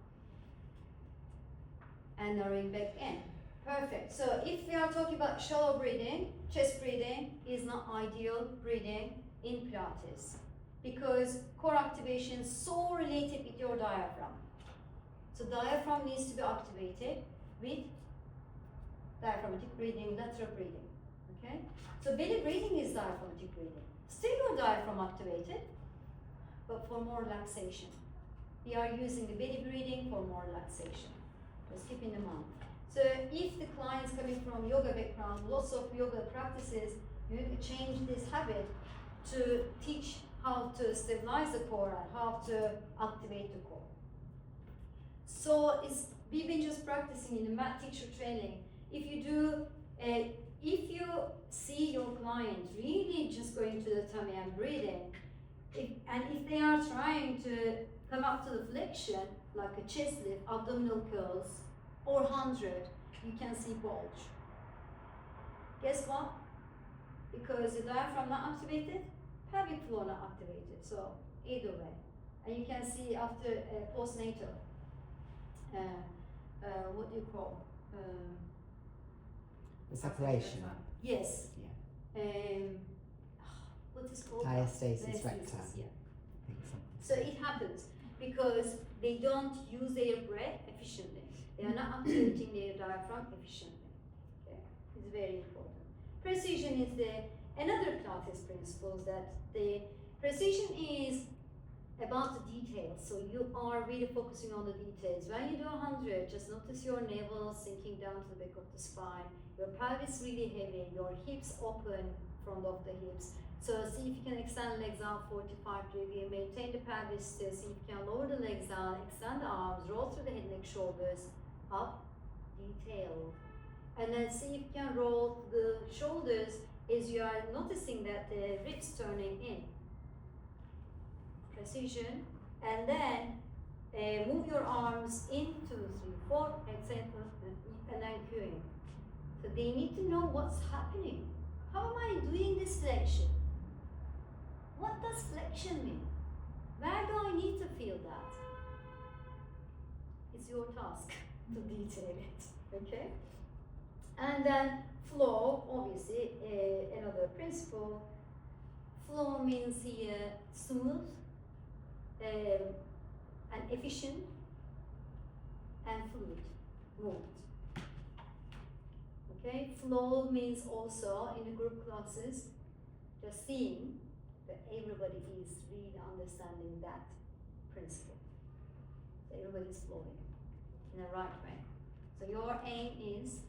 and narrowing back in. Perfect. So if we are talking about shallow breathing, chest breathing is not ideal breathing in Pilates because core activation is so related with your diaphragm. So diaphragm needs to be activated with diaphragmatic breathing, lateral breathing. Okay? So belly breathing is diaphragmatic breathing. Still your diaphragm activated, but for more relaxation. We are using the belly breathing for more relaxation. Just keep in mind. So if the client's coming from yoga background, lots of yoga practices, you need to change this habit to teach how to stabilize the core and how to activate the core. So we've been just practicing in the mat teacher training. If you see your client really just going to the tummy and breathing, if they are trying to come up to the flexion, like a chest lift, abdominal curls, or 100, you can see bulge. Guess what? Because the diaphragm not activated, pelvic floor not activated. So either way, and you can see after postnatal, what do you call? The separation. Yes. Yeah. What is called? Diastasis recta. Yeah. I think something. So it happens because they don't use their breath efficiently. They are not activating their diaphragm efficiently. Okay? It's very important. Precision is another Pilates principle that the precision is about the details. So you are really focusing on the details. When you do 100, just notice your navel sinking down to the back of the spine. Your pelvis really heavy, your hips open, front of the hips. So see if you can extend legs out 45 degrees, maintain the pelvis still, see if you can lower the legs down, extend the arms, roll through the head, neck, shoulders, up, detail. And then see if you can roll the shoulders as you are noticing that the ribs turning in. Precision. And then move your arms in, 2, 3, 4, exhale, and then cueing. So they need to know what's happening. How am I doing this flexion? What does flexion mean? Where do I need to feel that? It's your task to detail it, okay? And then flow, obviously, another principle. Flow means here smooth and efficient and fluid movement. Okay, flow means also in the group classes, just seeing that everybody is really understanding that principle. So everybody is flowing in the right way. So your aim is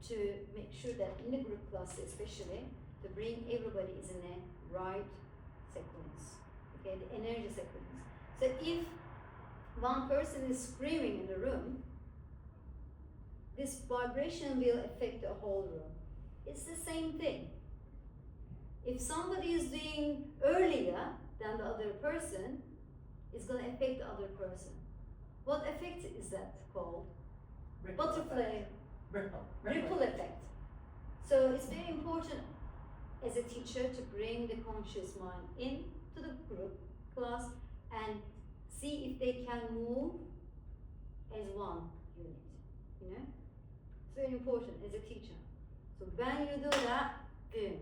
to make sure that in the group classes especially, to bring everybody is in the right sequence, okay, the energy sequence. So if one person is screaming in the room, this vibration will affect the whole room. It's the same thing. If somebody is doing earlier than the other person, it's going to affect the other person. What effect is that called? Ripple Butterfly. effect. Ripple. Ripple effect. So it's very important as a teacher to bring the conscious mind into the group class and see if they can move as one unit, you know? It's very important as a teacher. So when you do that, boom.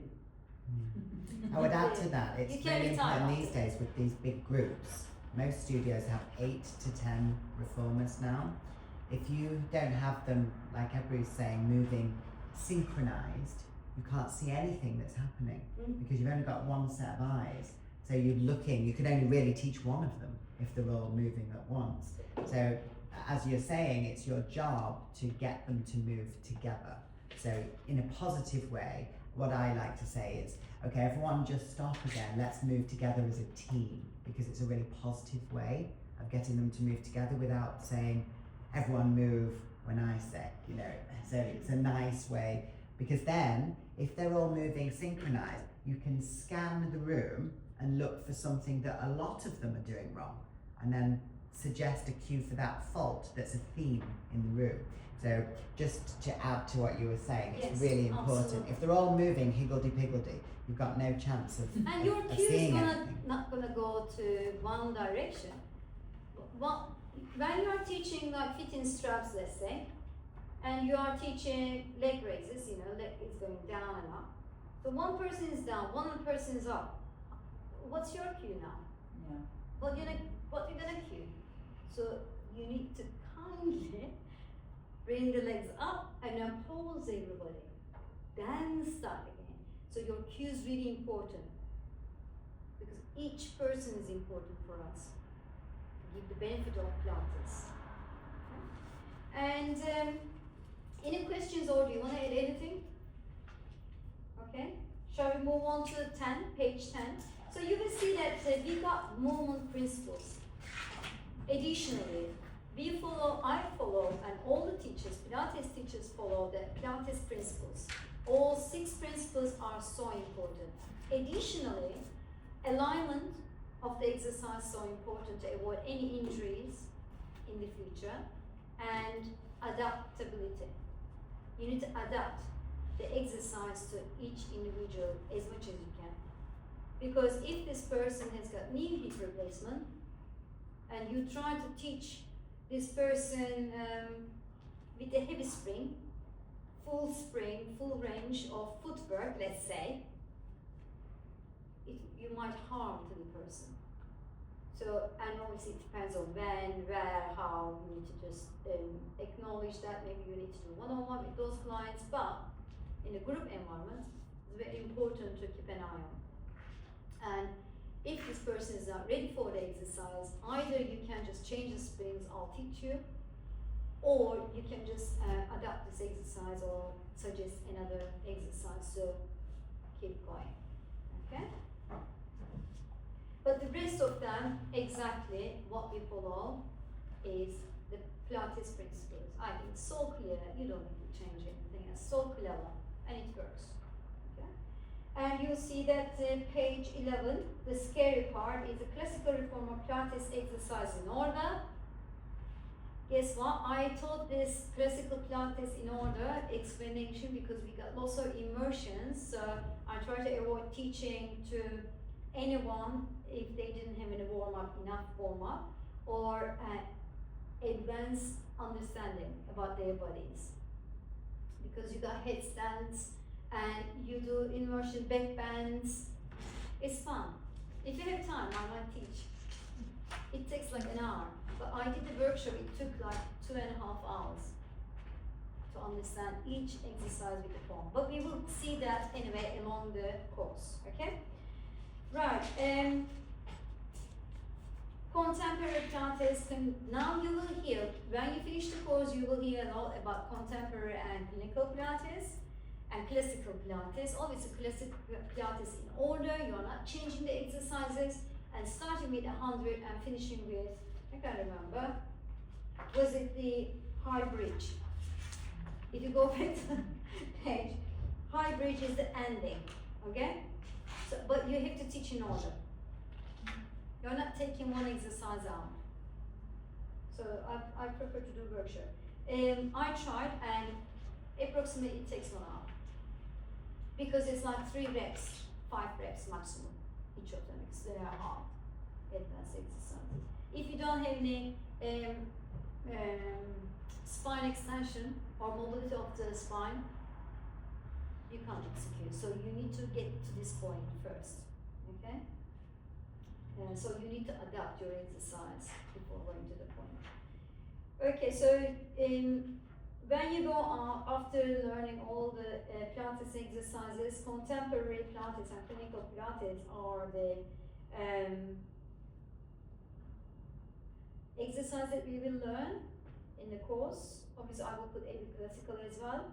I would add to that, it's You can really retire important these after. days with these big groups. Most studios have 8 to 10 reformers now. If you don't have them, like Ebru's saying, moving synchronized, you can't see anything that's happening because you've only got one set of eyes. So you're looking, you could only really teach one of them if they're all moving at once. So as you're saying, it's your job to get them to move together. So in a positive way, what I like to say is, okay, everyone just stop again, let's move together as a team, because it's a really positive way of getting them to move together without saying, everyone move when I say, you know. So it's a nice way, because then if they're all moving synchronized, you can scan the room and look for something that a lot of them are doing wrong, and then suggest a cue for that fault that's a theme in the room. So just to add to what you were saying, it's Yes, really important. absolutely. If they're all moving higgledy-piggledy, you've got no chance of, And your of cue is seeing anything. not gonna go to one direction. Well, when you are teaching like fitting straps, let's say, and you are teaching leg raises, you know, leg is going down and up. So one person is down, one person is up. What's your cue now? Yeah. What you gonna cue? So you need to kindly bring the legs up and then pause everybody. Then start again. So your cue is really important because each person is important for us. Give the benefit of Pilates. Okay? And any questions or do you want to add anything? Okay. Shall we move on to 10, page 10? So you will see that we got movement principles. Additionally, I follow, and all the teachers, Pilates teachers follow the Pilates principles. All 6 principles are so important. Additionally, alignment of the exercise is so important to avoid any injuries in the future, and adaptability. You need to adapt the exercise to each individual as much as you can. Because if this person has got knee hip replacement, and you try to teach this person with a heavy spring, full range of footwork, let's say, you might harm to the person. So, and obviously it depends on when, where, how. You need to just acknowledge that. Maybe you need to do one-on-one with those clients, but in a group environment, it's very important to keep an eye on. And if this person is not ready for the exercise, either you can just change the springs, I'll teach you, or you can just adapt this exercise or suggest another exercise, so keep going, okay? But the rest of them, exactly what we follow is the Pilates principles. I think it's so clear, you don't need to change anything, it's so clever, and it works. And you'll see that page 11, the scary part is the classical reformer Pilates exercise in order. Guess what? I taught this classical Pilates in order explanation because we got lots of immersions. So I try to avoid teaching to anyone if they didn't have any enough warm-up, or advanced understanding about their bodies. Because you got headstands, and you do immersion back bends. It's fun. If you have time, I might teach. It takes like an hour, but I did the workshop, it took like 2.5 hours to understand each exercise with the form. But we will see that anyway along the course, okay? Right, contemporary Pilates, now you will hear, when you finish the course, you will hear a lot about contemporary and clinical Pilates. And classical Pilates, obviously classical Pilates in order, you are not changing the exercises, and starting with 100 and finishing with, I can't remember, was it the high bridge? If you go back to the page, high bridge is the ending, okay? So, but you have to teach in order. You're not taking one exercise out. So I prefer to do workshop. I tried, and approximately it takes 1 hour. because it's like 3 reps, 5 reps maximum, each of them, because they are hard advanced exercises. If you don't have any spine extension or mobility of the spine, you can't execute. So you need to get to this point first, okay? So you need to adapt your exercise before going to the point. Okay, so when you go after learning all the Pilates exercises, contemporary Pilates and clinical Pilates are the exercise that we will learn in the course. Obviously, I will put every classical as well.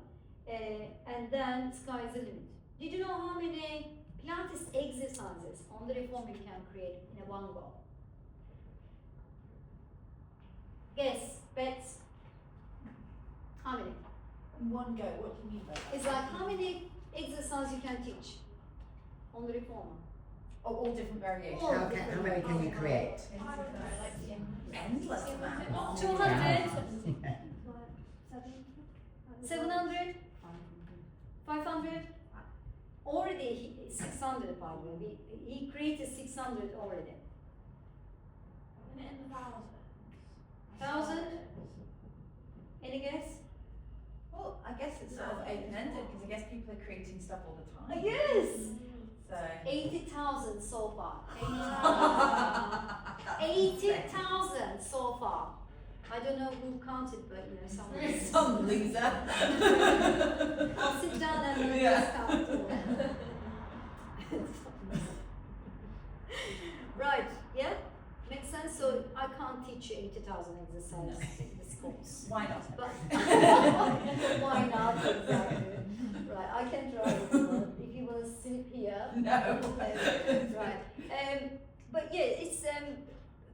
And then sky is the limit. Did you know how many Pilates exercises on the reformer you can create in a one go? Guess, bets. How many? In one go, what do you mean by that? It's like how many exercises you can teach on the reformer? Oh, all different variations. All How many can you create? Endless amount. 200, 700, 500, already 600 by the way. He created 600 already. In the 1,000? Any guess? Well, I guess it's sort of open-ended because I guess people are creating stuff all the time. Yes! So. 80,000 so far. 80,000 so far. I don't know who counted, but you know, someone. Some loser. I'll sit down and then Yeah. just count. Right, yeah? Makes sense? So I can't teach you 80,000 exercises in this course. Why not? But why not? Exactly. Right, I can try it if you want to sit here. No. Right. But yeah, it's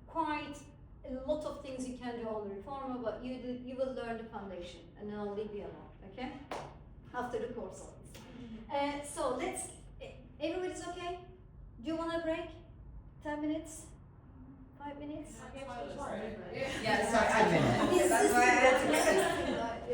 quite a lot of things you can do on the reformer, but you will learn the foundation, and then I'll leave you alone, okay? After the course, obviously. So let's. Everybody's okay? Do you want a break? 10 minutes? 5 minutes? Yeah. Yeah, sorry, 10 minutes. It's That's just why I had to a- get